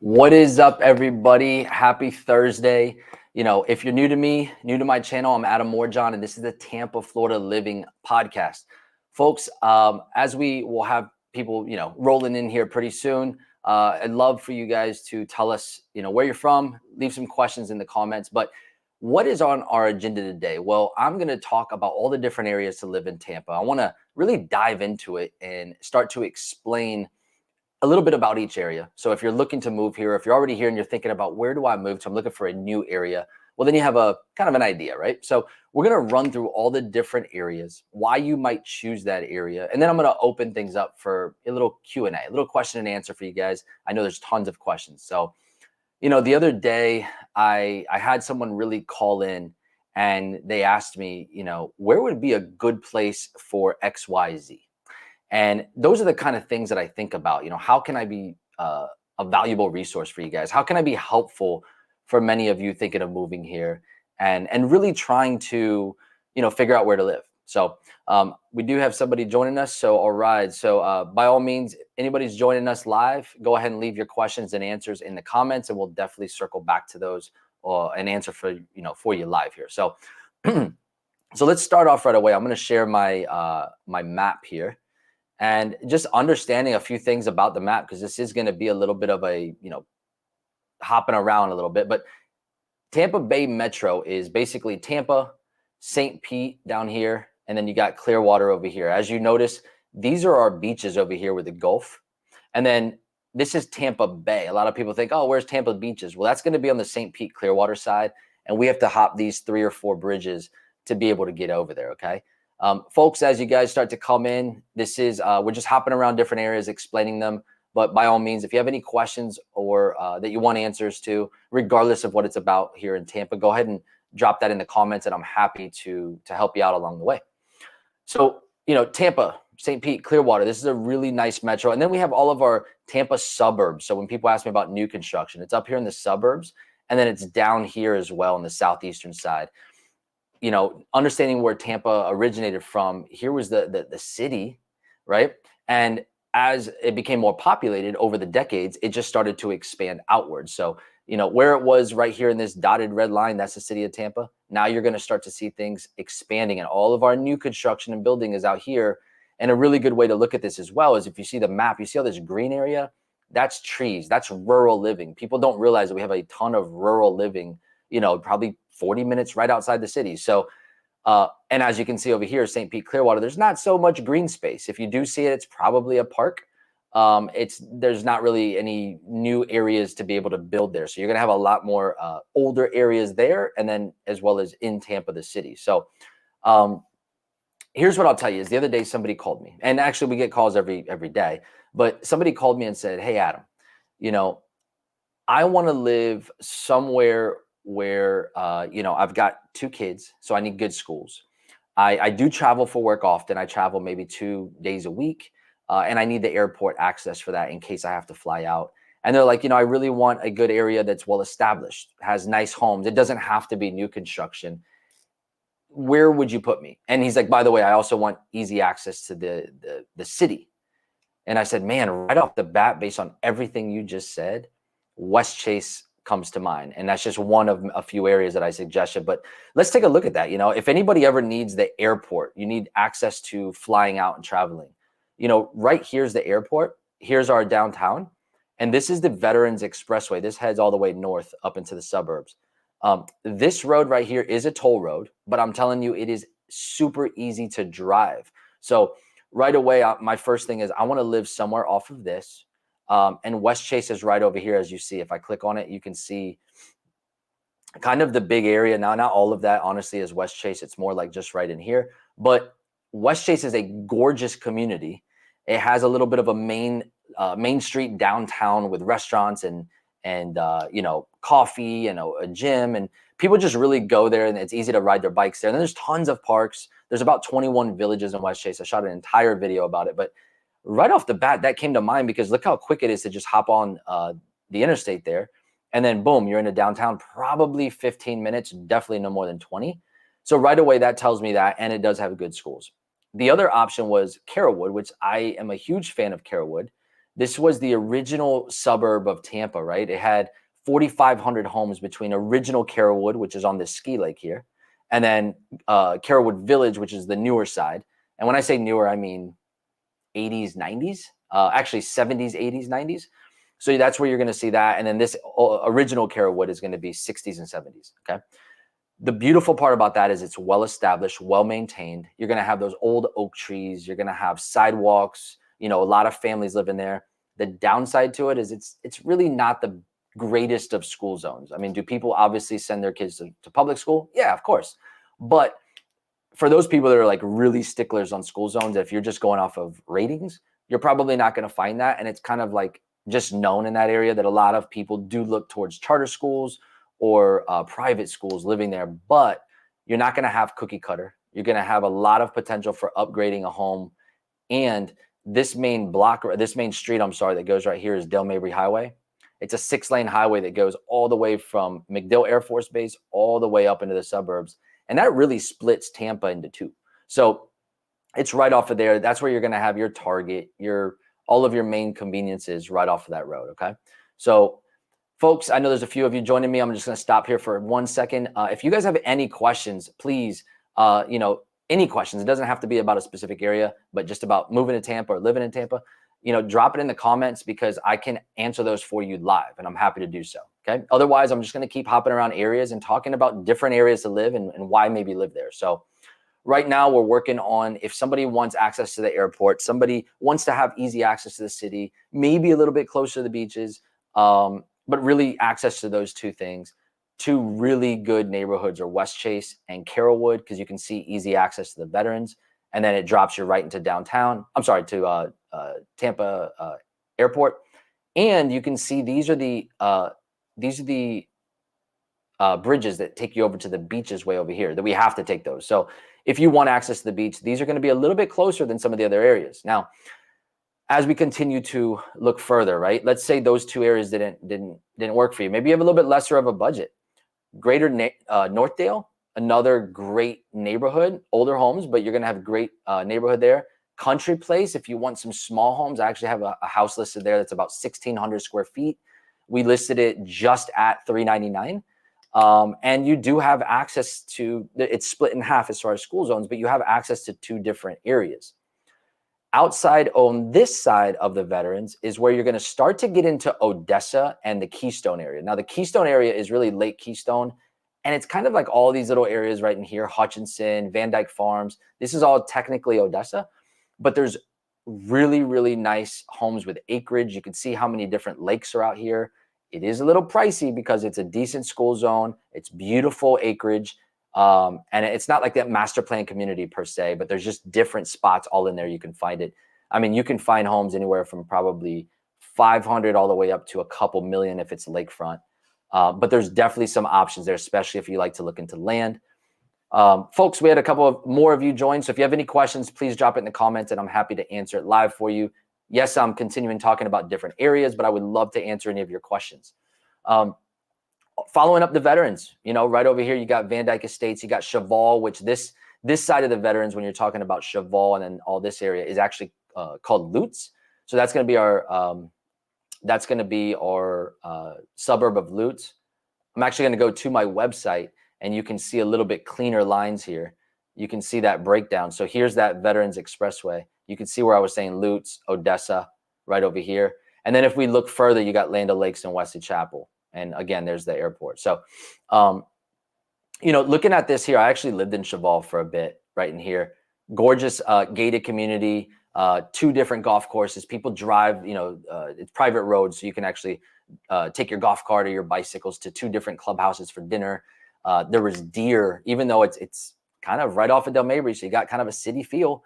What is up, everybody? Happy Thursday. If you're new to me, new to my channel, I'm Adam Morejon, and this is the Tampa, Florida Living Podcast. Folks, as we will have people, rolling in here pretty soon, I'd love for you guys to tell us, where you're from, leave some questions in the comments. But what is on our agenda today? Well, I'm going to talk about all the different areas to live in Tampa. I want to really dive into it and start to explain a little bit about each area. So if you're looking to move here, if you're already here and you're thinking about where do I move to, I'm looking for a new area. Well, then you have a kind of an idea, right? So we're going to run through all the different areas, why you might choose that area. And then I'm going to open things up for a little Q&A, a little question and answer for you guys. I know there's tons of questions. So, the other day I had someone really call in and they asked me, where would be a good place for XYZ? And those are the kind of things that I think about. How can I be a valuable resource for you guys? How can I be helpful for many of you thinking of moving here and really trying to, figure out where to live? So we do have somebody joining us. So all right. So by all means, anybody's joining us live, go ahead and leave your questions and answers in the comments, and we'll definitely circle back to those and answer for you live here. So so let's start off right away. I'm going to share my my map here. And just understanding a few things about the map, because this is going to be a little bit of a, hopping around a little bit. But Tampa Bay Metro is basically Tampa, St. Pete down here, and then you got Clearwater over here. As you notice, these are our beaches over here with the Gulf. And then this is Tampa Bay. A lot of people think, oh, where's Tampa beaches? Well, that's going to be on the St. Pete Clearwater side. And we have to hop these 3 or 4 bridges to be able to get over there, okay? Folks, as you guys start to come in, this is we're just hopping around different areas, explaining them. But by all means, if you have any questions or that you want answers to, regardless of what it's about here in Tampa, go ahead and drop that in the comments, and I'm happy to help you out along the way. So, Tampa, St. Pete, Clearwater, this is a really nice metro. And then we have all of our Tampa suburbs. So when people ask me about new construction, it's up here in the suburbs, and then it's down here as well on the southeastern side. Understanding where Tampa originated from, here was the city, right? And as it became more populated over the decades, it just started to expand outwards. So, where it was right here in this dotted red line, that's the city of Tampa. Now you're going to start to see things expanding, and all of our new construction and building is out here. And a really good way to look at this as well is if you see the map, you see all this green area, that's trees, that's rural living. People don't realize that we have a ton of rural living, probably 40 minutes right outside the city. So, and as you can see over here, St. Pete Clearwater, there's not so much green space. If you do see it, it's probably a park. There's not really any new areas to be able to build there. So you're going to have a lot more older areas there, and then as well as in Tampa, the city. So here's what I'll tell you is the other day somebody called me, and actually we get calls every day, but somebody called me and said, hey, Adam, I want to live somewhere where, I've got 2 kids, so I need good schools. I do travel for work often. I travel maybe 2 days a week, and I need the airport access for that in case I have to fly out. And they're like, I really want a good area that's well established, has nice homes. It doesn't have to be new construction. Where would you put me? And he's like, by the way, I also want easy access to the city. And I said, man, right off the bat, based on everything you just said, West Chase comes to mind. And that's just one of a few areas that I suggested. But let's take a look at that. If anybody ever needs the airport, you need access to flying out and traveling. Right here's the airport. Here's our downtown. And this is the Veterans Expressway. This heads all the way north up into the suburbs. This road right here is a toll road, but I'm telling you, it is super easy to drive. So right away, my first thing is I want to live somewhere off of this. And West Chase is right over here. As you see, if I click on it, you can see kind of the big area. Now, not all of that, honestly, is West Chase. It's more like just right in here. But West Chase is a gorgeous community. It has a little bit of a main street downtown with restaurants and coffee and a gym. And people just really go there, and it's easy to ride their bikes there. And then there's tons of parks. There's about 21 villages in West Chase. I shot an entire video about it. But right off the bat, that came to mind because look how quick it is to just hop on the interstate there. And then boom, you're in a downtown, probably 15 minutes, definitely no more than 20. So right away, that tells me that, and it does have good schools. The other option was Carrollwood, which I am a huge fan of Carrollwood. This was the original suburb of Tampa, right? It had 4,500 homes between original Carrollwood, which is on this ski lake here, and then Carrollwood Village, which is the newer side. And when I say newer, I mean 80s, 90s, actually 70s, 80s, 90s. So that's where you're going to see that. And then this original Carrollwood is going to be 60s and 70s. Okay. The beautiful part about that is it's well established, well maintained. You're going to have those old oak trees. You're going to have sidewalks. A lot of families live in there. The downside to it is it's really not the greatest of school zones. I mean, do people obviously send their kids to public school? Yeah, of course. But for those people that are like really sticklers on school zones, if you're just going off of ratings, you're probably not going to find that. And it's kind of like just known in that area that a lot of people do look towards charter schools or private schools living there, but you're not going to have cookie cutter. You're going to have a lot of potential for upgrading a home. And this main street, that goes right here is Dale Mabry Highway. It's a 6-lane highway that goes all the way from MacDill Air Force Base all the way up into the suburbs. And that really splits Tampa into two. So it's right off of there. That's where you're going to have your Target, all of your main conveniences right off of that road. Okay. So folks, I know there's a few of you joining me. I'm just going to stop here for 1 second. If you guys have any questions, please, any questions, it doesn't have to be about a specific area, but just about moving to Tampa or living in Tampa, drop it in the comments because I can answer those for you live and I'm happy to do so. Okay. Otherwise, I'm just going to keep hopping around areas and talking about different areas to live and why maybe live there. So right now we're working on if somebody wants access to the airport, somebody wants to have easy access to the city, maybe a little bit closer to the beaches, but really access to those two things. Two really good neighborhoods are West Chase and Carrollwood because you can see easy access to the veterans. And then it drops you right into downtown. To Tampa Airport. And you can see these are the bridges that take you over to the beaches way over here that we have to take those. So if you want access to the beach, these are going to be a little bit closer than some of the other areas. Now, as we continue to look further, right? Let's say those two areas didn't work for you. Maybe you have a little bit lesser of a budget. Greater Northdale, another great neighborhood, older homes, but you're going to have a great neighborhood there. Country Place, if you want some small homes, I actually have a house listed there that's about 1,600 square feet. We listed it just at $399. And you do have access to, it's split in half as far as school zones, but you have access to two different areas. Outside on this side of the veterans is where you're going to start to get into Odessa and the Keystone area. Now, the Keystone area is really Lake Keystone, and it's kind of like all these little areas right in here, Hutchinson, Van Dyke Farms. This is all technically Odessa, but there's really, really nice homes with acreage. You can see how many different lakes are out here. It is a little pricey because it's a decent school zone. It's beautiful acreage. And it's not like that master plan community per se, but there's just different spots all in there. You can find it. I mean, you can find homes anywhere from probably 500 all the way up to a couple million if it's lakefront. But there's definitely some options there, especially if you like to look into land. Folks, we had a couple of more of you join. So if you have any questions, please drop it in the comments and I'm happy to answer it live for you. Yes, I'm continuing talking about different areas, but I would love to answer any of your questions. Following up the veterans, right over here, you got Van Dyke Estates, you got Cheval, which this side of the veterans, when you're talking about Cheval and then all this area is actually called Lutz. So that's going to be our suburb of Lutz. I'm actually going to go to my website and you can see a little bit cleaner lines here. You can see that breakdown. So here's that Veterans Expressway. You can see where I was saying Lutz, Odessa, right over here. And then if we look further, you got Land O'Lakes and Wesley Chapel. And again, there's the airport. So, looking at this here, I actually lived in Cheval for a bit right in here. Gorgeous gated community, 2 different golf courses. People drive, it's private roads. So you can actually take your golf cart or your bicycles to 2 different clubhouses for dinner. There was deer, even though it's kind of right off of Del Mabry. So you got kind of a city feel.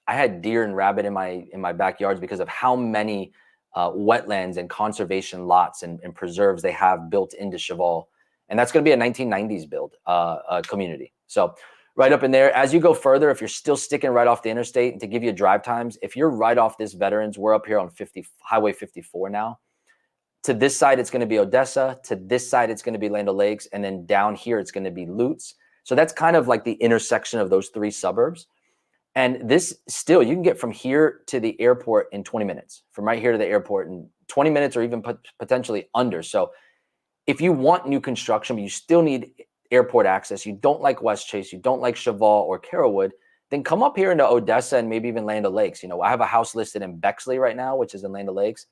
I had deer and rabbit in my backyards because of how many wetlands and conservation lots and preserves they have built into Cheval. And that's going to be a 1990s build community. So right up in there, as you go further, if you're still sticking right off the interstate, and to give you drive times, if you're right off this Veterans, we're up here on Highway 54 now. To this side, it's going to be Odessa. To this side, it's going to be Land O'Lakes. And then down here, it's going to be Lutz. So that's kind of like the intersection of those 3 suburbs. And this still, you can get from here to the airport in 20 minutes, from right here to the airport in 20 minutes or even potentially under. So if you want new construction, but you still need airport access, you don't like West Chase, you don't like Cheval or Carrollwood, then come up here into Odessa and maybe even Land O'Lakes. I have a house listed in Bexley right now, which is in Land O'Lakes.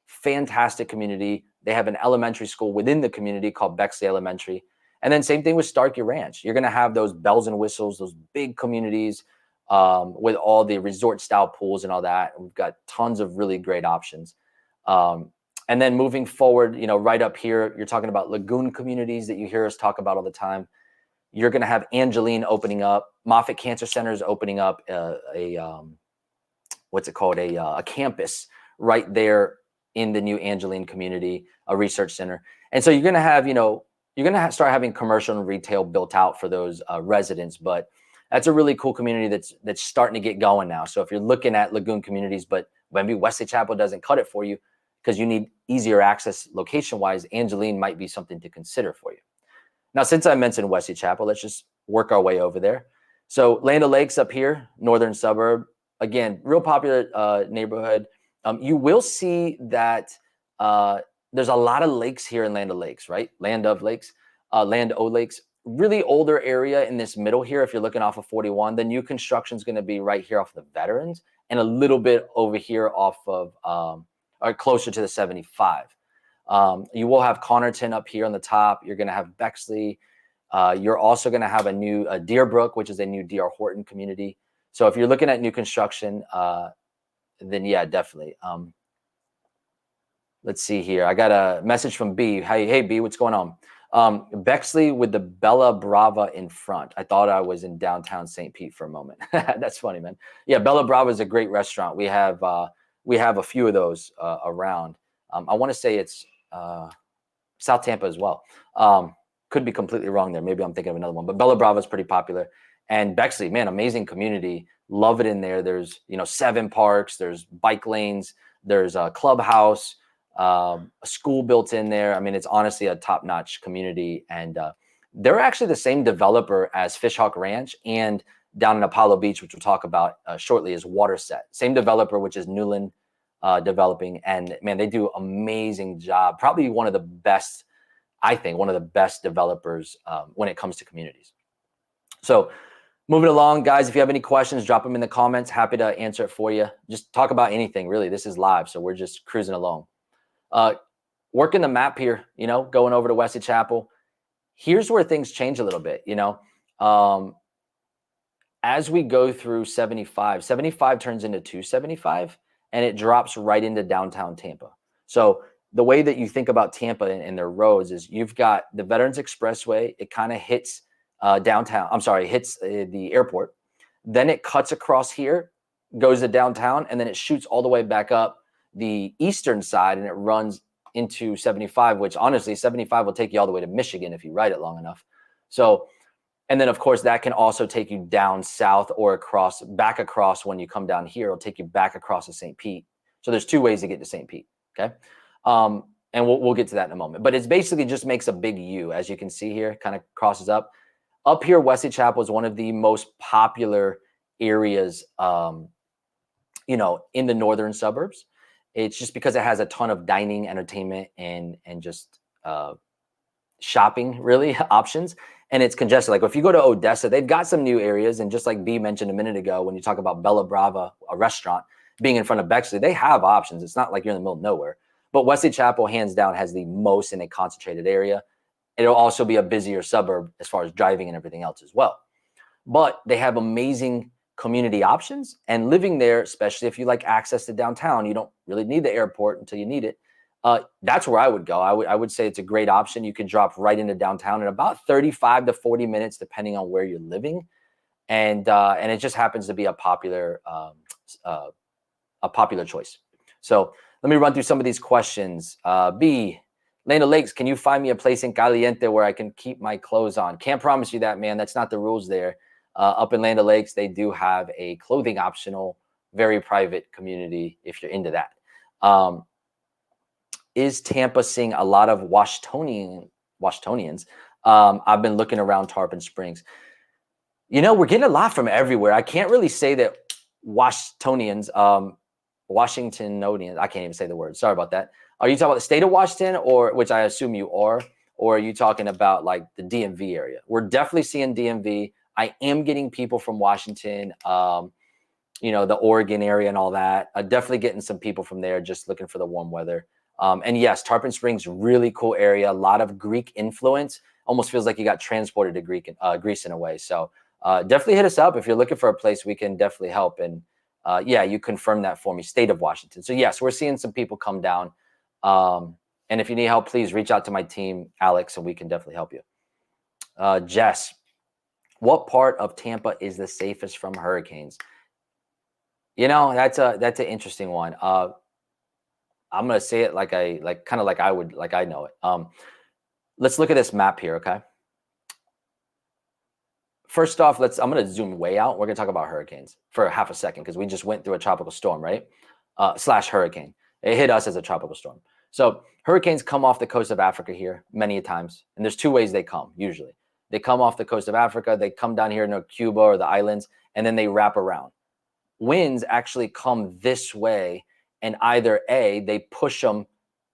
Fantastic community. They have an elementary school within the community called Bexley Elementary. And then same thing with Starkey Ranch. You're going to have those bells and whistles, those big communities with all the resort style pools and all that. We've got tons of really great options. And then moving forward, right up here, you're talking about lagoon communities that you hear us talk about all the time. You're going to have Angeline opening up. Moffitt Cancer Center is opening up what's it called? A campus right there in the new Angeline community, a research center. And so you're going to have, you're going to start having commercial and retail built out for those residents. But that's a really cool community that's starting to get going now. So if you're looking at lagoon communities, but maybe Wesley Chapel doesn't cut it for you because you need easier access location-wise, Angeline might be something to consider for you. Now, since I mentioned Wesley Chapel, let's just work our way over there. So Land O'Lakes up here, northern suburb. Again, real popular neighborhood. You will see that there's a lot of lakes here in Land O'Lakes, right? Land O'Lakes. Really older area in this middle here. If you're looking off of 41, the new construction is going to be right here off the Veterans and a little bit over here off of or closer to the 75. You will have Connerton up here on the top. You're going to have Bexley. You're also going to have a new Deerbrook, which is a new D.R. Horton community. So if you're looking at new construction, then yeah, definitely. Let's see here. I got a message from B. Hey, B, what's going on? Bexley with the Bella Brava in front. I thought I was in downtown St. Pete for a moment. That's funny, man. Yeah, Bella Brava is a great restaurant. We have a few of those around. I want to say it's South Tampa as well. Could be completely wrong there. Maybe I'm thinking of another one, but Bella Brava is pretty popular. And Bexley, man, amazing community. Love it in there. There's 7 parks. There's bike lanes. There's a clubhouse. A school built in there. I mean, it's honestly a top-notch community, and they're actually the same developer as Fishhawk Ranch and down in Apollo Beach, which we'll talk about shortly, is Waterset. Same developer, which is Newland Developing, and man, they do amazing job. Probably one of the best, I think, one of the best developers when it comes to communities. So moving along, guys, if you have any questions, drop them in the comments. Happy to answer it for you. Just talk about anything, really. This is live, so we're just cruising along. Working the map here, going over to Wesley Chapel. Here's where things change a little bit, as we go through 75 turns into 275 and it drops right into downtown Tampa. So the way that you think about Tampa and their roads is you've got the Veterans Expressway. It kind of hits hits the airport. Then it cuts across here, goes to downtown, and then it shoots all the way back up the eastern side and it runs into 75, which honestly 75 will take you all the way to Michigan if you ride it long enough. So, and then of course that can also take you down south or back across when you come down here. It'll take you back across to St. Pete. So there's 2 ways to get to St. Pete. Okay. And we'll get to that in a moment, but it's basically just makes a big U, as you can see here, kind of crosses up here. Wesley Chapel is one of the most popular areas, in the northern suburbs. It's just because it has a ton of dining, entertainment, and just shopping, really, options. And it's congested. Like if you go to Odessa, they've got some new areas. And just like B mentioned a minute ago, when you talk about Bella Brava, a restaurant, being in front of Bexley, they have options. It's not like you're in the middle of nowhere. But Wesley Chapel, hands down, has the most in a concentrated area. It'll also be a busier suburb as far as driving and everything else as well. But they have amazing community options, and living there, especially if you like access to downtown, you don't really need the airport until you need it. That's where I would go. I would say it's a great option. You can drop right into downtown in about 35 to 40 minutes, depending on where you're living. And it just happens to be a popular choice. So let me run through some of these questions. B, Land O'Lakes, can you find me a place in Caliente where I can keep my clothes on? Can't promise you that, man. That's not the rules there. Up in Land O'Lakes, they do have a clothing optional, very private community if you're into that. Is Tampa seeing a lot of Washingtonians? I've been looking around Tarpon Springs. We're getting a lot from everywhere. I can't really say that Washingtonians, Washingtonians, I can't even say the word. Sorry about that. Are you talking about the state of Washington, or which I assume you are, or are you talking about like the DMV area? We're definitely seeing DMV. I am getting people from Washington, the Oregon area and all that. Definitely getting some people from there just looking for the warm weather. And yes, Tarpon Springs, really cool area. A lot of Greek influence. Almost feels like you got transported to Greece in a way. So definitely hit us up if you're looking for a place. We can definitely help. And yeah, you confirmed that for me. State of Washington. So yes, we're seeing some people come down. And if you need help, please reach out to my team, Alex, and we can definitely help you. Jess, what part of Tampa is the safest from hurricanes? That's an interesting one. I'm gonna say it like I know it. Let's look at this map here, okay? First off, I'm gonna zoom way out. We're gonna talk about hurricanes for half a second because we just went through a tropical storm, right? Slash hurricane. It hit us as a tropical storm. So hurricanes come off the coast of Africa here many times, and there's two ways they come usually. They come off the coast of Africa, they come down here in Cuba or the islands, and then they wrap around. Winds actually come this way, and either A, they push them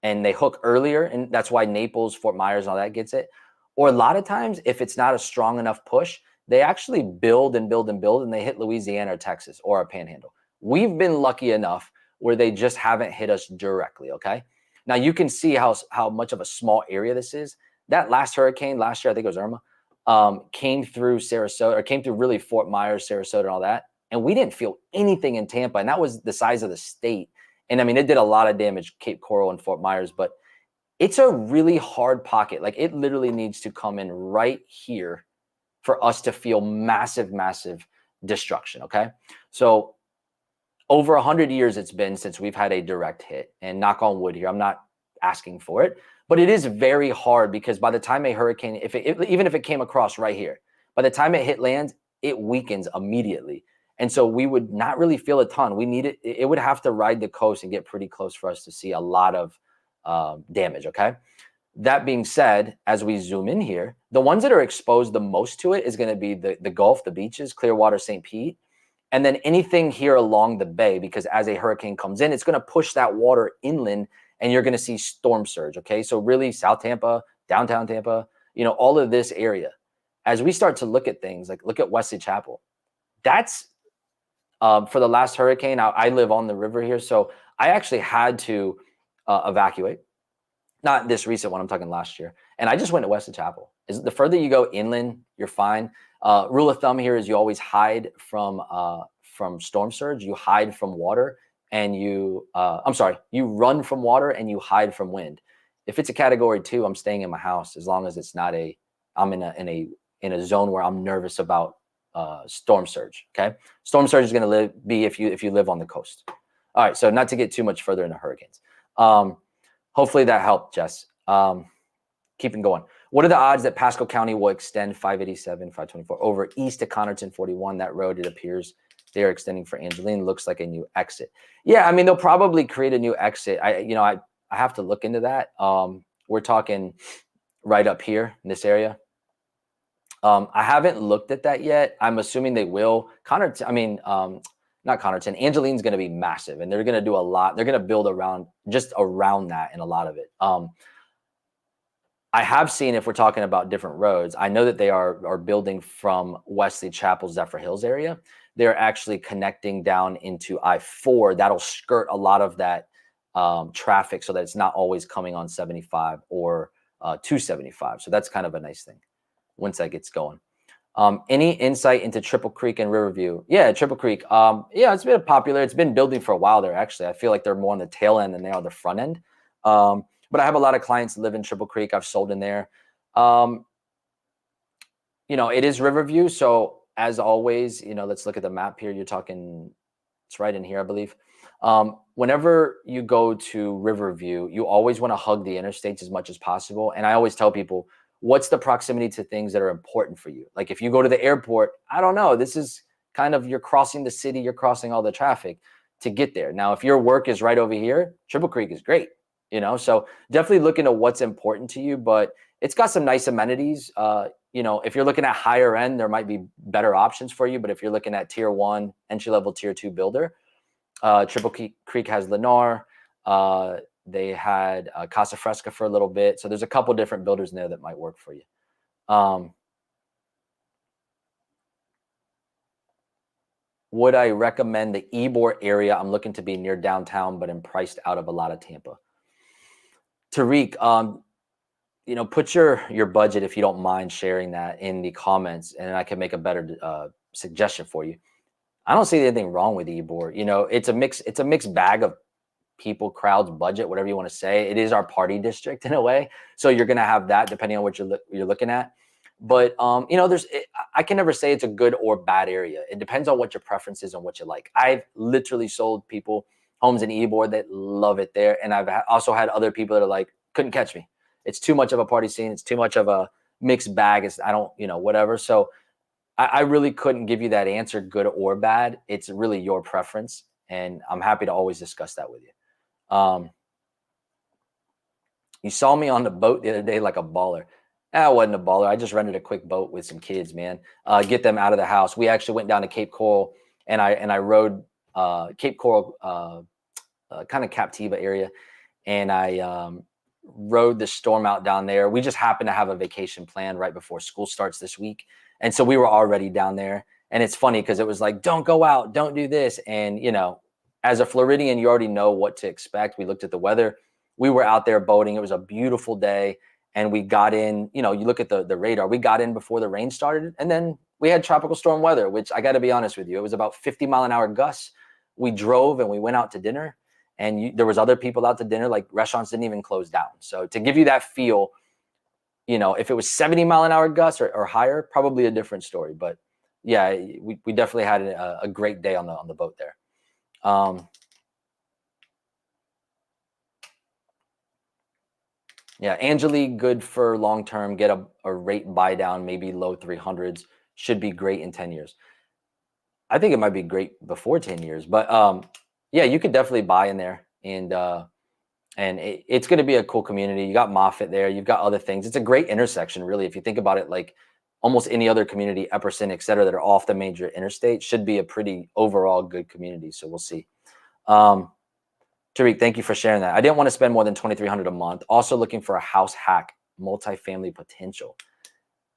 and they hook earlier, and that's why Naples, Fort Myers, and all that gets it. Or a lot of times, if it's not a strong enough push, they actually build and build and build, and they hit Louisiana or Texas or a panhandle. We've been lucky enough where they just haven't hit us directly, okay? Now, you can see how much of a small area this is. That last hurricane last year, I think it was Irma, came through Sarasota, or came through really Fort Myers, Sarasota, and all that. And we didn't feel anything in Tampa, and that was the size of the state. And I mean, it did a lot of damage, Cape Coral and Fort Myers, but it's a really hard pocket. Like, it literally needs to come in right here for us to feel massive, massive destruction, okay? So over 100 years it's been since we've had a direct hit, and knock on wood here, I'm not asking for it, but it is very hard because by the time a hurricane, even if it came across right here, by the time it hit land, it weakens immediately. And so we would not really feel a ton. It would have to ride the coast and get pretty close for us to see a lot of damage, okay? That being said, as we zoom in here, the ones that are exposed the most to it is going to be the Gulf, the beaches, Clearwater, St. Pete, and then anything here along the bay, because as a hurricane comes in, it's going to push that water inland, and you're going to see storm surge, okay? So really South Tampa, downtown Tampa, all of this area. As we start to look at things, like look at Wesley Chapel, that's for the last hurricane. I live on the river here, so I actually had to evacuate. Not this recent one, I'm talking last year. And I just went to Wesley Chapel. The further you go inland, you're fine. Rule of thumb here is you always hide from storm surge. You hide from water, and you run from water and you hide from wind. If it's a category 2, I'm staying in my house as long as it's not I'm in a zone where I'm nervous about storm surge. Okay, storm surge is going to be if you live on the coast. All right, so not to get too much further into hurricanes. Hopefully that helped, Jess. Keeping going. What are the odds that Pasco County will extend 587, 524 over east to Connerton 41? That road, it appears they are extending for Angeline. Looks like a new exit. Yeah, I mean, they'll probably create a new exit. I have to look into that. We're talking right up here in this area. I haven't looked at that yet. I'm assuming they will. Not Connerton. Angeline's going to be massive, and they're going to do a lot. They're going to build around that and a lot of it. I have seen, if we're talking about different roads, I know that they are building from Wesley Chapel, Zephyr Hills area. They're actually connecting down into I-4. That'll skirt a lot of that traffic so that it's not always coming on 75 or 275. So that's kind of a nice thing once that gets going. Any insight into Triple Creek and Riverview? Yeah, Triple Creek. It's been popular. It's been building for a while there, actually. I feel like they're more on the tail end than they are the front end. But I have a lot of clients that live in Triple Creek. I've sold in there. It is Riverview. So as always, let's look at the map here. You're talking, it's right in here, I believe. Whenever you go to Riverview, you always want to hug the interstates as much as possible. And I always tell people, what's the proximity to things that are important for you? Like if you go to the airport, I don't know, this is kind of, you're crossing the city, you're crossing all the traffic to get there. Now, if your work is right over here, Triple Creek is great, so definitely look into what's important to you, but it's got some nice amenities. if you're looking at higher end, there might be better options for you. But if you're looking at tier 1, entry level, tier 2 builder, Triple Creek has Lennar. They had Casa Fresca for a little bit. So there's a couple different builders in there that might work for you. Would I recommend the Ybor area? I'm looking to be near downtown, but am priced out of a lot of Tampa. Tariq, put your budget, if you don't mind sharing that, in the comments, and I can make a better suggestion for you. I don't see anything wrong with Ybor. It's a mixed bag of people, crowds, budget, whatever you want to say. It is our party district in a way, so you're going to have that depending on what you're looking at. But I can never say it's a good or bad area. It depends on what your preference is and what you like. I've literally sold people homes in Ybor that love it there, and I've also had other people that are like, couldn't catch me. It's too much of a party scene. It's too much of a mixed bag. I don't, whatever. So I really couldn't give you that answer, good or bad. It's really your preference, and I'm happy to always discuss that with you. You saw me on the boat the other day like a baller. I wasn't a baller. I just rented a quick boat with some kids, man. Get them out of the house. We actually went down to Cape Coral, and I rode Cape Coral, kind of Captiva area, and I rode the storm out down there. We just happened to have a vacation plan right before school starts this week, and so we were already down there. And it's funny because it was like, don't go out, don't do this, and as a Floridian, you already know what to expect. We looked at the weather. We were out there boating. It was a beautiful day. And we got in, you look at the radar, we got in before the rain started. And then we had tropical storm weather, which I got to be honest with you, it was about 50-mile-an-hour gusts. We drove and we went out to dinner, and there was other people out to dinner, like restaurants didn't even close down. So to give you that feel, if it was 70-mile-an-hour gusts or higher, probably a different story. But yeah, we definitely had a great day on the boat there. Yeah, Angeli, good for long term. Get a rate buy down, maybe low 300s. Should be great in 10 years. I think it might be great before 10 years, but yeah, you could definitely buy in there, and it's going to be a cool community. You got Moffett there, you've got other things. It's a great intersection, really. If you think about it, like almost any other community, Epperson, et cetera, that are off the major interstate, should be a pretty overall good community. So we'll see. Tariq, thank you for sharing that. I didn't want to spend more than $2,300 a month. Also looking for a house hack, multifamily potential.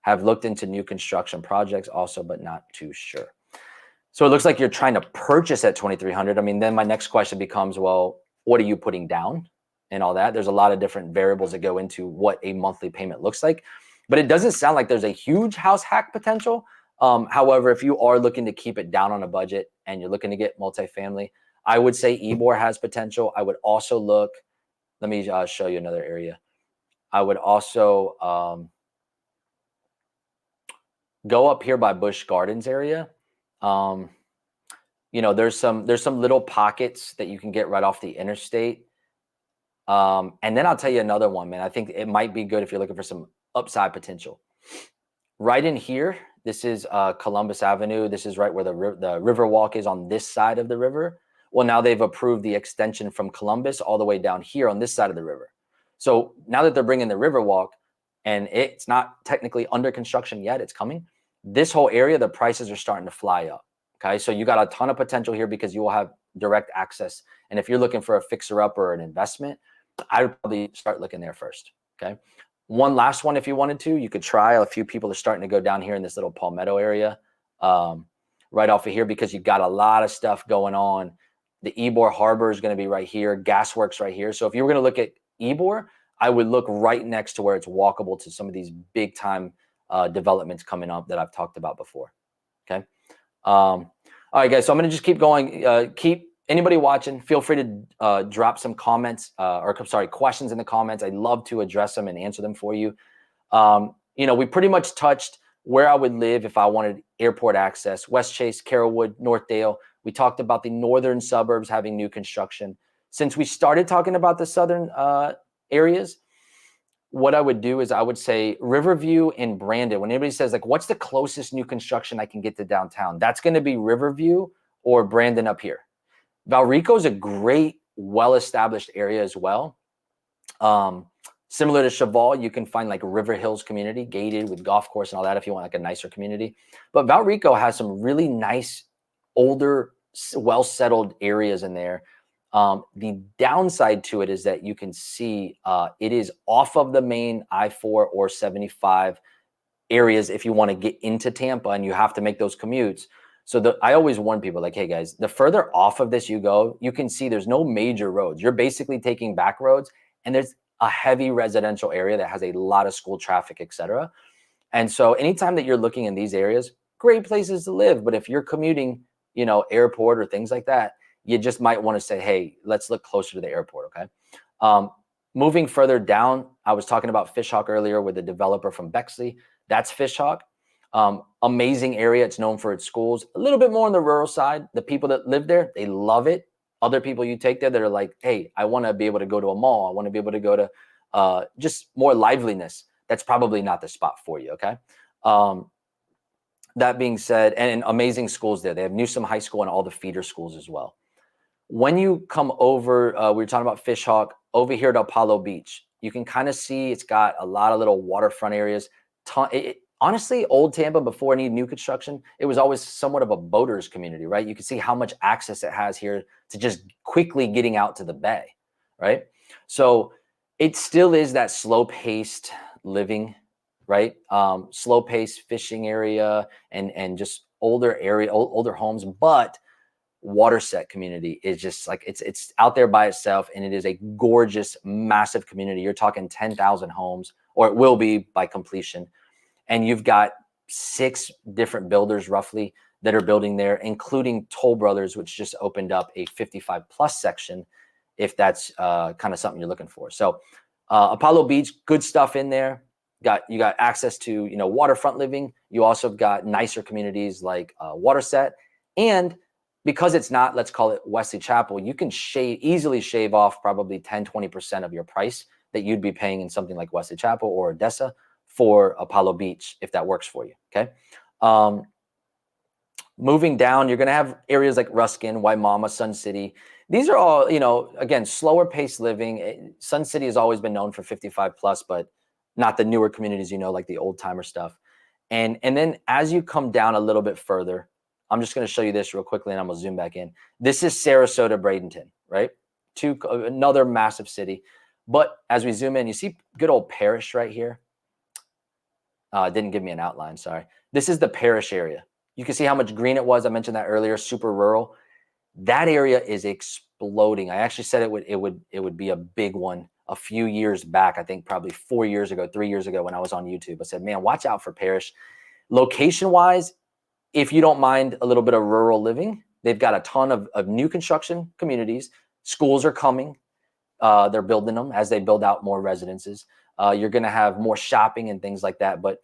Have looked into new construction projects also, but not too sure. So it looks like you're trying to purchase at $2,300. I mean, then my next question becomes, well, what are you putting down and all that? There's a lot of different variables that go into what a monthly payment looks like, but it doesn't sound like there's a huge house hack potential. However, if you are looking to keep it down on a budget and you're looking to get multifamily, I would say Ybor has potential. I would also look, let me show you another area. I would also go up here by Busch Gardens area. There's some little pockets that you can get right off the interstate. And then I'll tell you another one, man. I think it might be good if you're looking for some upside potential. Right in here, this is Columbus Avenue. This is right where the river walk is on this side of the river. Well, now they've approved the extension from Columbus all the way down here on this side of the river. So now that they're bringing the river walk, and it's not technically under construction yet, it's coming. This whole area, the prices are starting to fly up. Okay, so you got a ton of potential here because you will have direct access. And if you're looking for a fixer-up or an investment, I would probably start looking there first. Okay, one last one, if you wanted to, you could try. A few people are starting to go down here in this little Palmetto area, right off of here, because you've got a lot of stuff going on. The Ybor Harbor is going to be right here. Gasworks right here. So if you were going to look at Ybor, I would look right next to where it's walkable to some of these big time developments coming up that I've talked about before. Okay. All right, guys. So I'm going to just keep going. Keep anybody watching, feel free to drop some comments questions in the comments. I'd love to address them and answer them for you. We pretty much touched where I would live if I wanted airport access: West Chase, Carrollwood, Northdale. We talked about the northern suburbs having new construction. Since we started talking about the southern areas, what I would do is I would say Riverview and Brandon. When anybody says, like, what's the closest new construction I can get to downtown? That's going to be Riverview or Brandon up here. Valrico is a great, well-established area as well. Similar to Cheval, you can find like River Hills community, gated with golf course and all that if you want like a nicer community. But Valrico has some really nice, older, well-settled areas in there. The downside to it is that you can see it is off of the main I-4 or 75 areas if you want to get into Tampa and you have to make those commutes. So I always warn people like, hey guys, the further off of this you go, you can see there's no major roads. You're basically taking back roads, and there's a heavy residential area that has a lot of school traffic, etc. And so anytime that you're looking in these areas, great places to live. But if you're commuting, airport or things like that, you just might want to say, hey, let's look closer to the airport, okay? Moving further down, I was talking about Fishhawk earlier with the developer from Bexley. That's Fishhawk. Amazing area. It's known for its schools. A little bit more on the rural side. The people that live there, they love it. Other people you take there that are like, hey, I want to be able to go to a mall. I want to be able to go to just more liveliness. That's probably not the spot for you, okay? That being said, and amazing schools there. They have Newsom High School and all the feeder schools as well. When you come over, we were talking about Fishhawk, over here to Apollo Beach, you can kind of see it's got a lot of little waterfront areas. Honestly, old Tampa, before any new construction, it was always somewhat of a boaters community, right? You can see how much access it has here to just quickly getting out to the bay, right? So it still is that slow-paced living, right? Slow-paced fishing area and just older homes, but Waterset community is just like it's out there by itself, and it is a gorgeous, massive community. You're talking 10,000 homes, or it will be by completion. And you've got 6 different builders roughly that are building there, including Toll Brothers, which just opened up a 55 plus section, if that's kind of something you're looking for. So Apollo Beach, good stuff in there. You got access to waterfront living. You also have got nicer communities like Waterset, and because it's not, let's call it Wesley Chapel, you can easily shave off probably 10-20% of your price that you'd be paying in something like Wesley Chapel or Odessa for Apollo Beach, if that works for you, okay? Moving down, you're going to have areas like Ruskin, Waimama, Sun City. These are all, again, slower paced living. Sun City has always been known for 55 plus, but not the newer communities, like the old timer stuff. And then as you come down a little bit further, I'm just going to show you this real quickly, and I'm going to zoom back in. This is Sarasota, Bradenton, right? Another massive city. But as we zoom in, you see good old Parish right here. Didn't give me an outline, sorry. This is the Parish area. You can see how much green it was. I mentioned that earlier, super rural. That area is exploding. I actually said it would be a big one a few years back. I think probably 3 years ago when I was on YouTube. I said, man, watch out for Parish. Location-wise, if you don't mind a little bit of rural living, they've got a ton of new construction communities. Schools are coming. They're building them as they build out more residences. You're going to have more shopping and things like that. But,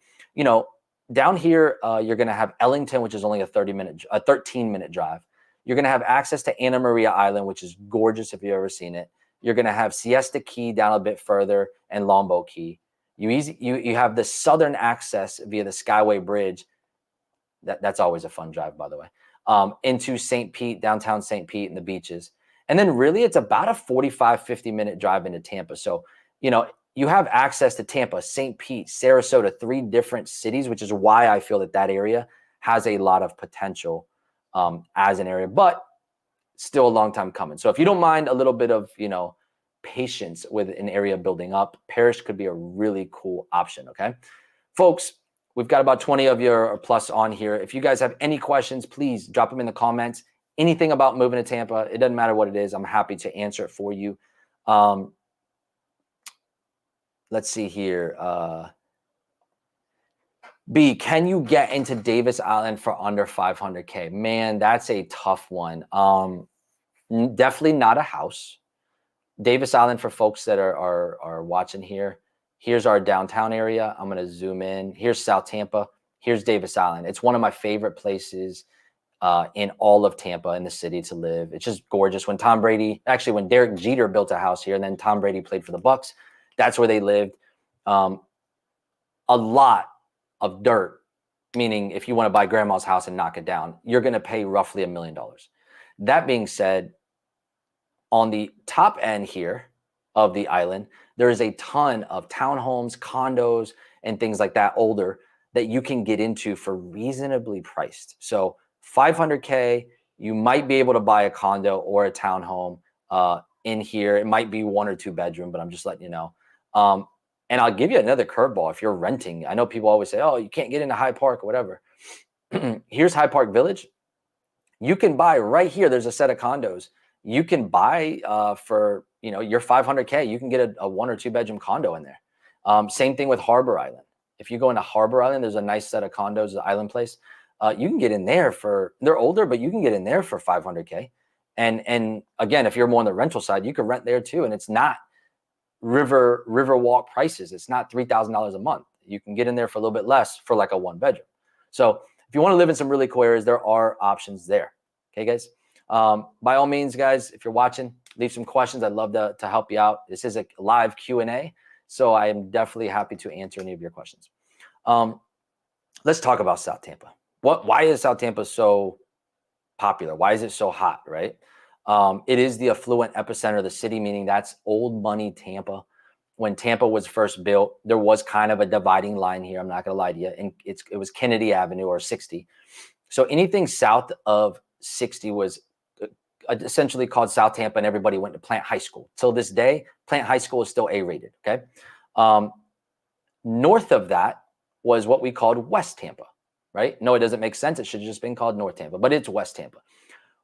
down here, you're going to have Ellington, which is only a 13-minute drive. You're going to have access to Anna Maria Island, which is gorgeous if you've ever seen it. You're going to have Siesta Key down a bit further and Lombo Key. You have the southern access via the Skyway Bridge. That's always a fun drive, by the way, into St. Pete, downtown St. Pete and the beaches. And then really it's about a 50-minute drive into Tampa. So, you have access to Tampa, St. Pete, Sarasota, 3 different cities, which is why I feel that area has a lot of potential as an area, but still a long time coming. So if you don't mind a little bit of, patience with an area building up, Parish could be a really cool option, okay? Folks, we've got about 20 of you or plus on here. If you guys have any questions, please drop them in the comments. Anything about moving to Tampa, it doesn't matter what it is. I'm happy to answer it for you. Let's see here. B, can you get into Davis Island for under 500K? Man, that's a tough one. Definitely not a house. Davis Island, for folks that are watching here, here's our downtown area. I'm going to zoom in. Here's South Tampa. Here's Davis Island. It's one of my favorite places in all of Tampa, in the city, to live. It's just gorgeous. When Derek Jeter built a house here, and then Tom Brady played for the Bucks, that's where they lived. A lot of dirt, meaning if you want to buy grandma's house and knock it down, you're going to pay roughly $1 million. That being said, on the top end here, of the island, there is a ton of townhomes, condos, and things like that, older, that you can get into for reasonably priced. So 500K, you might be able to buy a condo or a townhome in here. It might be 1 or 2 bedroom, but I'm just letting you know. And I'll give you another curveball. If you're renting, I know people always say, oh, you can't get into Hyde Park or whatever. Here's Hyde Park Village. You can buy right here. There's a set of condos. You can buy for, your 500K. You can get a 1 or 2 bedroom condo in there. Same thing with Harbor Island. If you go into Harbor Island, there's a nice set of condos, the Island Place. You can get in there they're older, but you can get in there for 500K. And again, if you're more on the rental side, you could rent there too. And it's not river walk prices. It's not $3,000 a month. You can get in there for a little bit less for like a 1 bedroom. So if you want to live in some really cool areas, there are options there. Okay, guys. By all means, guys, if you're watching, leave some questions. I'd love to help you out. This is a live Q&A, so I am definitely happy to answer any of your questions. Let's talk about South Tampa. Why is South Tampa so popular? Why is it so hot, right? It is the affluent epicenter of the city, meaning that's old money Tampa. When Tampa was first built, there was kind of a dividing line here. I'm not going to lie to you. And it was Kennedy Avenue or 60. So anything south of 60 was essentially called South Tampa, and everybody went to Plant High School. Till this day, Plant High School is still A-rated, okay? North of that was what we called West Tampa, right? No, it doesn't make sense. It should have just been called North Tampa, but it's West Tampa.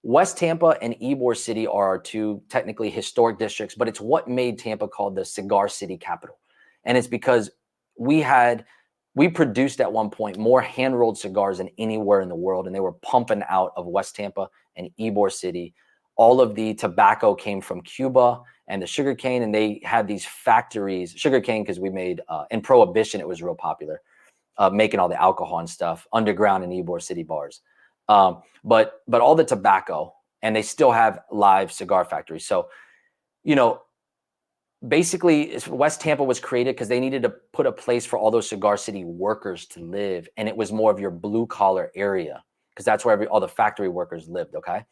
West Tampa and Ybor City are our 2 technically historic districts, but it's what made Tampa called the Cigar City capital. And it's because we produced at one point more hand-rolled cigars than anywhere in the world, and they were pumping out of West Tampa and Ybor City. All of the tobacco came from Cuba and the sugarcane, and they had these factories, sugarcane because we made, in Prohibition, it was real popular, making all the alcohol and stuff, underground in Ybor City bars. But all the tobacco, and they still have live cigar factories. So, basically West Tampa was created because they needed to put a place for all those Cigar City workers to live. And it was more of your blue collar area because that's where all the factory workers lived. Okay.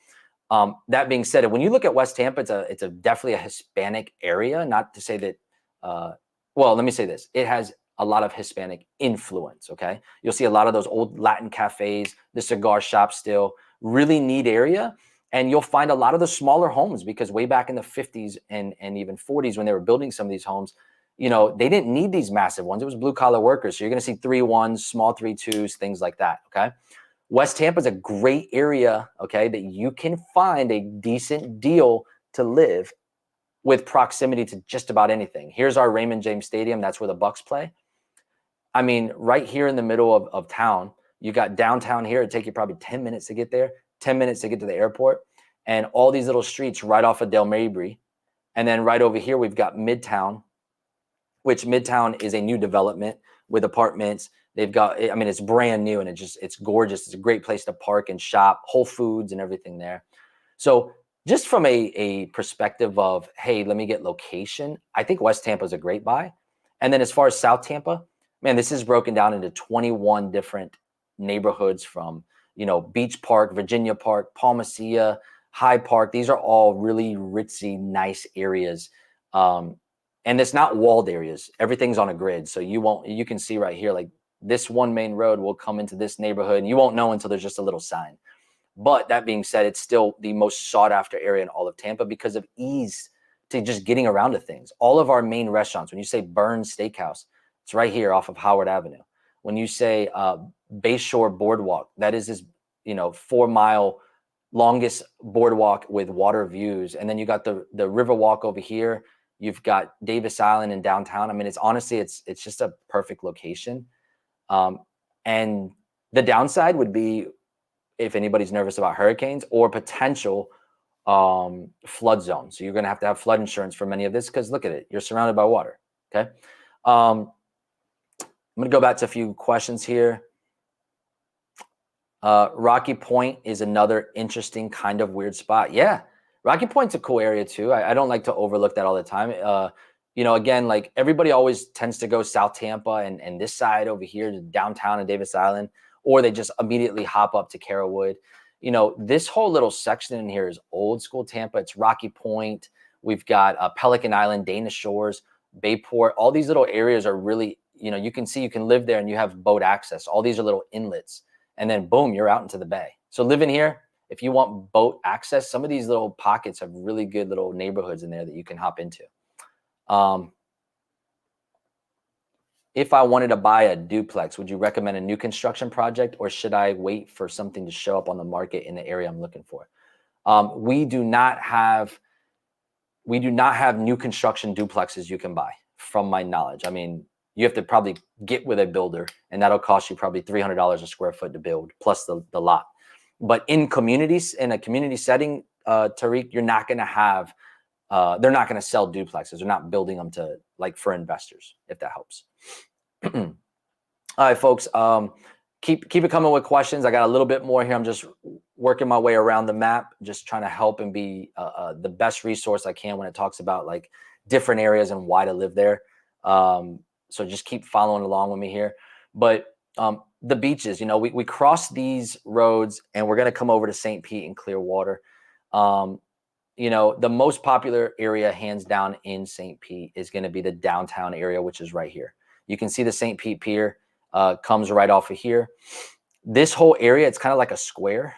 That being said, when you look at West Tampa, it's definitely a Hispanic area. Not to say that, well, let me say this. It has a lot of Hispanic influence, okay? You'll see a lot of those old Latin cafes, the cigar shops still, really neat area. And you'll find a lot of the smaller homes because way back in the 50s and even 40s when they were building some of these homes, they didn't need these massive ones. It was blue collar workers. So you're going to see 3-1s, small 3-2s, things like that, okay? West Tampa is a great area, okay, that you can find a decent deal to live with proximity to just about anything. Here's our Raymond James Stadium. That's where the Bucks play. I mean, right here in the middle of town, you got downtown here. It'd take you probably 10 minutes to get there, 10 minutes to get to the airport, and all these little streets right off of Del Mabry. And then right over here, we've got Midtown, which Midtown is a new development with apartments. They've got, I mean, it's brand new and it's gorgeous. It's a great place to park and shop, Whole Foods and everything there. So just from a perspective of, hey, let me get location, I think West Tampa is a great buy. And then as far as South Tampa, man, this is broken down into 21 different neighborhoods from, Beach Park, Virginia Park, Palmacia, Hyde Park. These are all really ritzy, nice areas. And it's not walled areas. Everything's on a grid. So you can see right here, like this one main road will come into this neighborhood and you won't know until there's just a little sign. But that being said, it's still the most sought after area in all of Tampa because of ease to just getting around to things. All of our main restaurants, when you say Burns Steakhouse, it's right here off of Howard Avenue. When you say Bayshore Boardwalk, that is this, 4-mile longest boardwalk with water views. And then you got the Riverwalk over here. You've got Davis Island in downtown. I mean, it's just a perfect location. And the downside would be if anybody's nervous about hurricanes or potential flood zones. So you're going to have flood insurance for many of this because look at it. You're surrounded by water. Okay. I'm going to go back to a few questions here. Rocky Point is another interesting kind of weird spot. Yeah. Rocky Point's a cool area too. I don't like to overlook that all the time. Again, like everybody always tends to go South Tampa and this side over here to downtown and Davis Island, or they just immediately hop up to Carrollwood. This whole little section in here is old school Tampa. It's Rocky Point, We've got Pelican Island, Dana Shores, Bayport. All these little areas are really, you can see you can live there and you have boat access. All these are little inlets. And then boom, you're out into the bay. So living here, if you want boat access, some of these little pockets have really good little neighborhoods in there that you can hop into. If I wanted to buy a duplex, would you recommend a new construction project, or should I wait for something to show up on the market in the area I'm looking for? We do not have new construction duplexes you can buy, from my knowledge. I mean, you have to probably get with a builder, and that'll cost you probably $300 a square foot to build, plus the lot. But in a community setting, Tariq, you're not going to have, they're not going to sell duplexes. They're not building them to, like, for investors, if that helps. All right, folks, keep it coming with questions. I got a little bit more here. I'm just working my way around the map, just trying to help and be the best resource I can when it talks about like different areas and why to live there. So just keep following along with me here. But the beaches, we cross these roads and we're going to come over to St. Pete and Clearwater. The most popular area, hands down, in St. Pete is going to be the downtown area, which is right here. You can see the St. Pete Pier comes right off of here. This whole area, it's kind of like a square,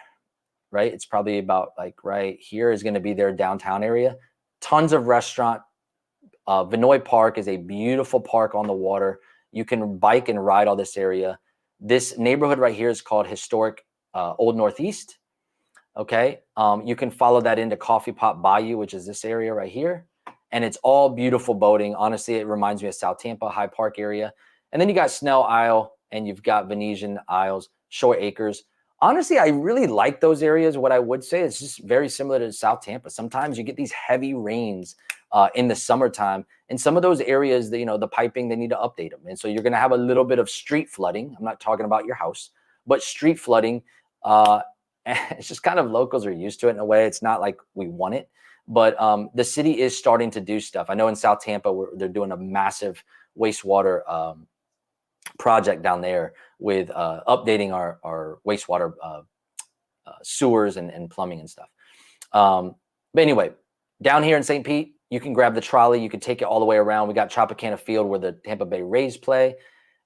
right? It's probably about like right here is going to be their downtown area. Tons of restaurant. Vinoy Park is a beautiful park on the water. You can bike and ride all this area. This neighborhood right here is called Historic Old Northeast. Okay. You can follow that into Coffee Pot Bayou, which is this area right here. And it's all beautiful boating. Honestly, it reminds me of South Tampa, High Park area. And then you got Snell Isle and you've got Venetian Isles, Shore Acres. Honestly, I really like those areas. What I would say is just very similar to South Tampa. Sometimes you get these heavy rains in the summertime. And some of those areas, the piping, they need to update them. And so you're going to have a little bit of street flooding. I'm not talking about your house, but street flooding. It's just kind of, locals are used to it in a way. It's not like we want it. But the city is starting to do stuff. I know in South Tampa, they're doing a massive wastewater project down there with updating our wastewater sewers and plumbing and stuff. But anyway, down here in St. Pete, you can grab the trolley. You can take it all the way around. We got Tropicana Field where the Tampa Bay Rays play.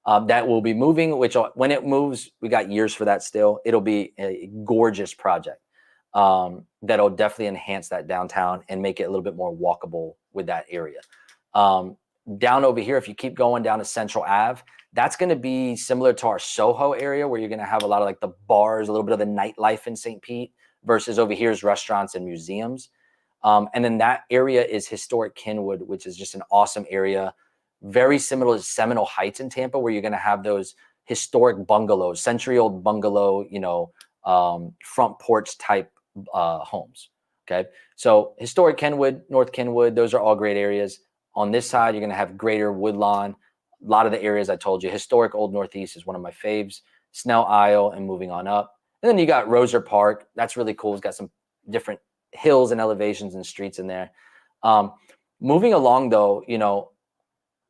That will be moving, which when it moves, we got years for that still. It'll be a gorgeous project. That'll definitely enhance that downtown and make it a little bit more walkable with that area. Down over here, if you keep going down to Central Ave, that's going to be similar to our Soho area, where you're going to have a lot of like the bars, a little bit of the nightlife in St. Pete, versus over here's restaurants and museums. And then that area is Historic Kenwood, which is just an awesome area. Very similar to Seminole Heights in Tampa, where you're going to have those historic bungalows, century-old bungalow, front porch type homes. Okay, so Historic Kenwood, North Kenwood, those are all great areas. On this side, you're going to have Greater Woodlawn. A lot of the areas I told you. Historic Old Northeast is one of my faves. Snell Isle and moving on up. And then you got Roser Park. That's really cool. It's got some different hills and elevations and streets in there. Moving along, though,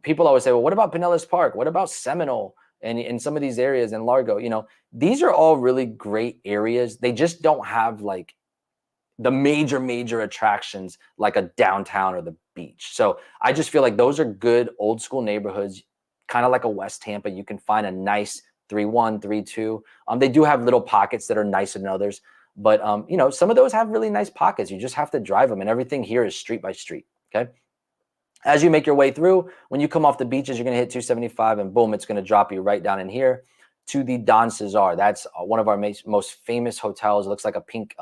people always say, well, what about Pinellas Park? What about Seminole and in some of these areas in Largo? These are all really great areas. They just don't have like the major attractions like a downtown or the beach. So I just feel like those are good old school neighborhoods, kind of like a West Tampa. You can find a nice 3-1, 3-2. They do have little pockets that are nicer than others. But, some of those have really nice pockets. You just have to drive them. And everything here is street by street. Okay. As you make your way through, when you come off the beaches, you're going to hit 275 and boom, it's going to drop you right down in here to the Don Cesar. That's one of our most famous hotels. It looks like a pink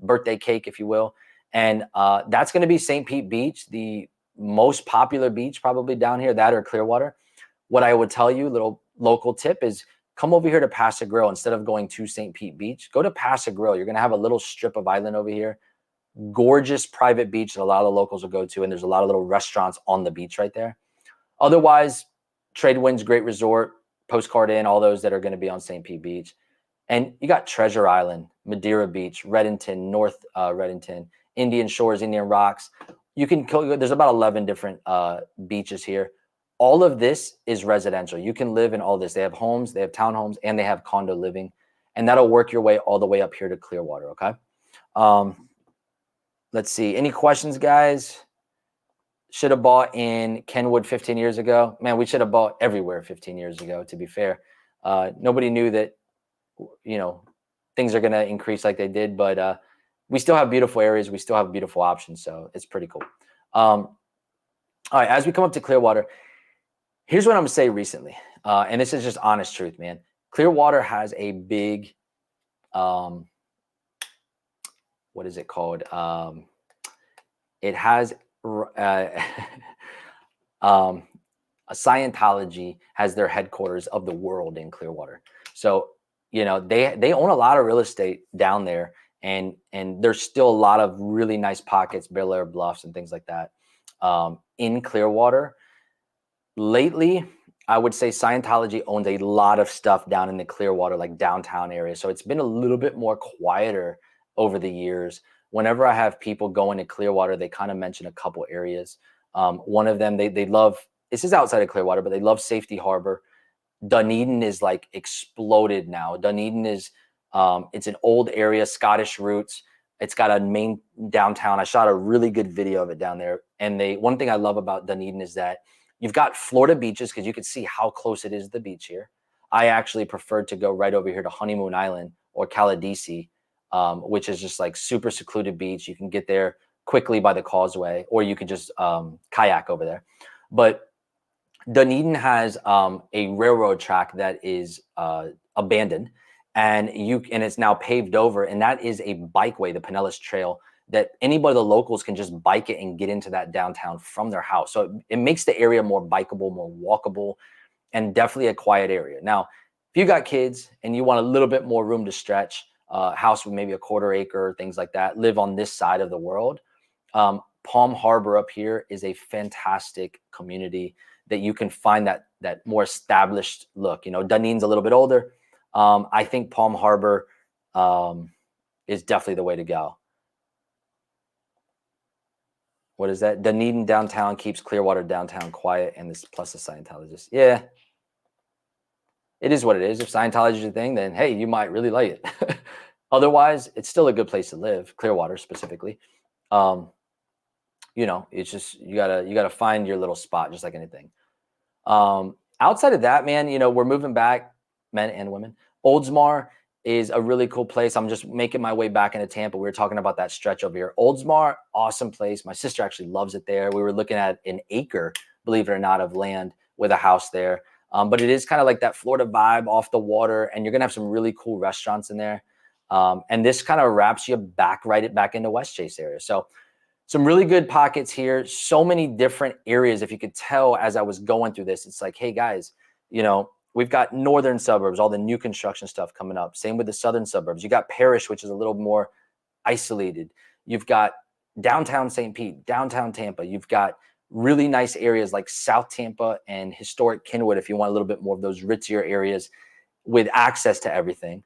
birthday cake, if you will. And that's going to be St. Pete Beach, the most popular beach probably down here, that or Clearwater. What I would tell you, little local tip, is come over here to Paso Grill. Instead of going to St. Pete Beach, go to Paso Grill. You're going to have a little strip of island over here. Gorgeous private beach that a lot of the locals will go to. And there's a lot of little restaurants on the beach right there. Otherwise, Tradewind's great resort, Postcard Inn, all those that are going to be on St. Pete Beach. And you got Treasure Island, Madeira Beach, Reddington, North Reddington, Indian Shores, Indian Rocks. There's about 11 different beaches here. All of this is residential. You can live in all this. They have homes, they have townhomes, and they have condo living. And that'll work your way all the way up here to Clearwater, okay? Let's see. Any questions, guys? should have bought in Kenwood 15 years ago. Man, we should have bought everywhere 15 years ago, to be fair. Nobody knew that, things are going to increase like they did, but we still have beautiful areas. We still have beautiful options. So it's pretty cool. All right, as we come up to Clearwater, here's what I'm going to say recently. And this is just honest truth, man. Clearwater has a big, what is it called? It has Scientology has their headquarters of the world in Clearwater. So, they own a lot of real estate down there, and there's still a lot of really nice pockets, Bel Air Bluffs and things like that, in Clearwater. Lately, I would say Scientology owns a lot of stuff down in the Clearwater, like downtown area. So it's been a little bit more quieter over the years. Whenever I have people going to Clearwater, they kind of mention a couple areas. One of them, they love, this is outside of Clearwater, but they love Safety Harbor. Dunedin is like exploded now. Dunedin is, it's an old area, Scottish roots. It's got a main downtown. I shot a really good video of it down there. And one thing I love about Dunedin is that you've got Florida beaches, because you can see how close it is to the beach here. I actually preferred to go right over here to Honeymoon Island or Caladesi, which is just like super secluded beach. You can get there quickly by the causeway, or you could just kayak over there. But Dunedin has a railroad track that is abandoned, and it's now paved over, and that is a bikeway, the Pinellas Trail, that anybody, the locals, can just bike it and get into that downtown from their house. So it makes the area more bikeable, more walkable, and definitely a quiet area. Now, if you got kids and you want a little bit more room to stretch, house with maybe a quarter acre, things like that, live on this side of the world, Palm Harbor up here is a fantastic community that you can find that more established look. Dunedin's a little bit older. I think Palm Harbor is definitely the way to go. What is that? Dunedin downtown keeps Clearwater downtown quiet, and this plus a Scientologist. Yeah, it is what it is. If Scientology is your thing, then hey, you might really like it. Otherwise, it's still a good place to live, Clearwater specifically. It's just you gotta find your little spot, just like anything. Outside of that, man, we're moving back, men and women. Oldsmar is a really cool place. I'm just making my way back into Tampa. We were talking about that stretch over here. Oldsmar, awesome place. My sister actually loves it there. We were looking at an acre, believe it or not, of land with a house there. But it is kind of like that Florida vibe, off the water, and you're gonna have some really cool restaurants in there. And this kind of wraps you back into West Chase area. So some really good pockets here. So many different areas. If you could tell as I was going through this, it's like, hey guys, we've got northern suburbs, all the new construction stuff coming up. Same with the southern suburbs. You got Parrish, which is a little more isolated. You've got downtown St. Pete, downtown Tampa. You've got really nice areas like South Tampa and historic Kenwood, if you want a little bit more of those ritzier areas with access to everything.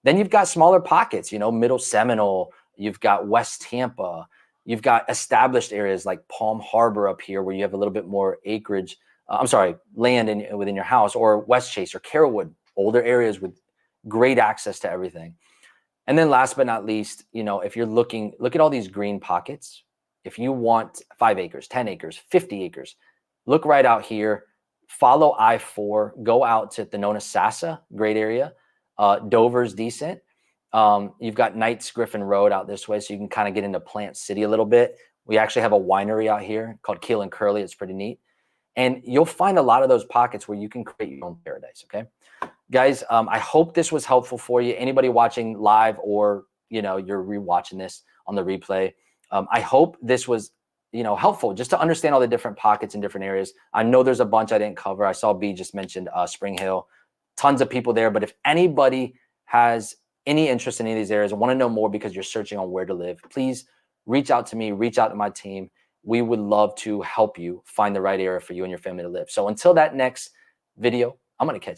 Then you've got smaller pockets, Middle Seminole. You've got West Tampa. You've got established areas like Palm Harbor up here, where you have a little bit more acreage. Land within your house, or West Chase or Carrollwood, older areas with great access to everything. And then last but not least, if you're look at all these green pockets. If you want 5 acres, 10 acres, 50 acres, look right out here, follow I-4, go out to the Nonasassa, great area. Dover's decent. You've got Knights Griffin Road out this way, so you can kind of get into Plant City a little bit. We actually have a winery out here called Keel and Curly. It's pretty neat. And you'll find a lot of those pockets where you can create your own paradise, okay? Guys, I hope this was helpful for you. Anybody watching live, or, you're rewatching this on the replay, I hope this was, helpful just to understand all the different pockets in different areas. I know there's a bunch I didn't cover. I saw B just mentioned Spring Hill. Tons of people there. But if anybody has any interest in any of these areas and want to know more because you're searching on where to live, please reach out to me, reach out to my team. We would love to help you find the right area for you and your family to live. So until that next video, I'm going to catch you.